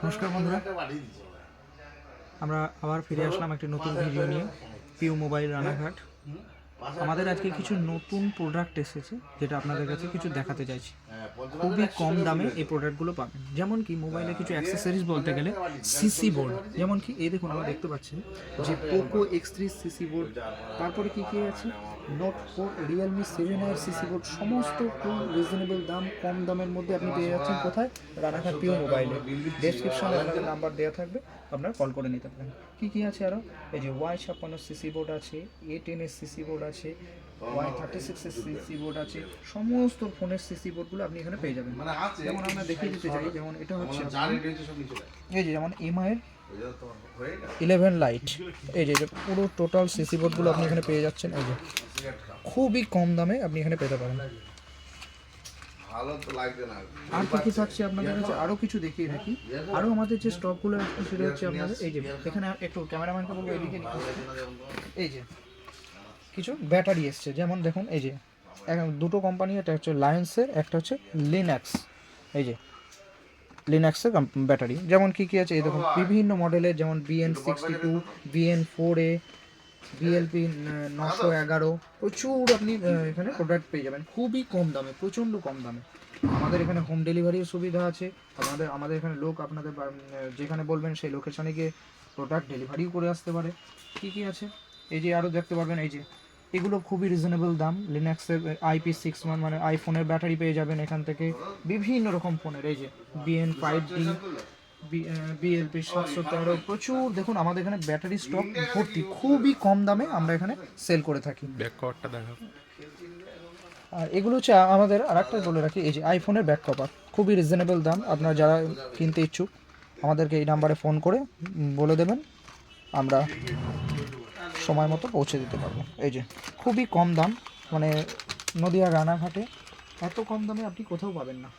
নমস্কার বন্ধুরা, আমরা আবার ফিরে আসলাম একটি নতুন ভিডিও নিয়ে। পিউ মোবাইল রানাঘাট। আমাদের আজকে কিছু নতুন প্রোডাক্ট এসেছে, যেটা আপনাদের কাছে কিছু দেখাতে চাইছি। খুবই কম দামে এই প্রোডাক্টগুলো পাবেন। যেমন কি মোবাইলে কিছু অ্যাক্সেসরিজ বলতে গেলে সিসি বোর্ড, যেমন কি এই দেখুন, আমরা দেখতে পাচ্ছি যে পোকো X3 সিসি বোর্ড, তারপরে কী কী আছে, note 4, Realme 7i CC board, সমস্ত খুব রিজনেবল দাম, কম দামের মধ্যে আপনি পেয়ে যাচ্ছেন। কোথায়? রানাঘাট পিউ মোবাইলে। ডেসক্রিপশনে আপনাদের নাম্বার দেওয়া থাকবে, আপনারা কল করে নিতে পারেন। কী কী আছে আরও? এই যে Y56 সিসি বোর্ড আছে, A10 সিসি বোর্ড আছে, Y36 সিসি বোর্ড আছে, সমস্ত ফোনের সিসি বোর্ডগুলো আপনি এখানে পেয়ে যাবেন। যেমন আমরা দেখিয়ে দিতে চাই, যেমন এটা হচ্ছে এই যে যেমন এমআইয়ের 11 লাইট, এই যে পুরো টোটাল সিসি বোর্ডগুলো আপনি এখানে পেয়ে যাচ্ছেন। এই যে খুবই কম দামে আপনি এখানে পেতে পারেন। আর কি থাকছে আপনাদের কাছে? আরও কিছু দেখিয়ে রাখি। আরও আমাদের যে স্টকগুলো আছে সেটা হচ্ছে আপনাদের এই যে এখানে একটু ক্যামেরাম্যানকে বলবো এদিকে নিয়ে। এই যে কিছু ব্যাটারি এসছে, যেমন দেখুন এই যে দুটো কোম্পানি, একটা হচ্ছে লায়েন্সের, একটা হচ্ছে লিনাক্স। এই যে লিনাক্সের ব্যাটারি, যেমন কী কী আছে এই দেখুন, বিভিন্ন মডেলের, যেমন BN62, BN4A, BLP 911, প্রচুর আপনি এখানে প্রোডাক্ট পেয়ে যাবেন খুবই কম দামে, প্রচণ্ড কম দামে। আমাদের এখানে হোম ডেলিভারির সুবিধা আছে। আমাদের এখানে লোক আপনাদের যেখানে বলবেন সেই লোকেশনে গিয়ে প্রোডাক্ট ডেলিভারিও করে আসতে পারে। কী কী আছে এই যে আরও দেখতে পারবেন। এই যে এগুলো খুবই রিজনেবল দাম। লিনাক্সের IP61 মানে আইফোনের ব্যাটারি পেয়ে যাবেন এখান থেকে, বিভিন্ন রকম ফোনের। এই যে BN5D, BLP 713, প্রচুর দেখুন আমাদের এখানে ব্যাটারি স্টক ভর্তি, খুবই কম দামে আমরা এখানে সেল করে থাকি। ব্যাক কভারটা দেখা। আর এগুলো হচ্ছে আমাদের আরেকটা বলে রাখি, এই যে আইফোনের ব্যাক কভার, খুবই রিজনেবল দাম। আপনারা যারা কিনতে ইচ্ছুক আমাদেরকে এই নাম্বারে ফোন করে বলে দেবেন, আমরা সময় মতো পৌঁছে দিতে পারবো। এই যে খুবই কম দাম, মানে নদিয়া রানাঘাটে এত কম দামে আপনি কোথাও পাবেন না।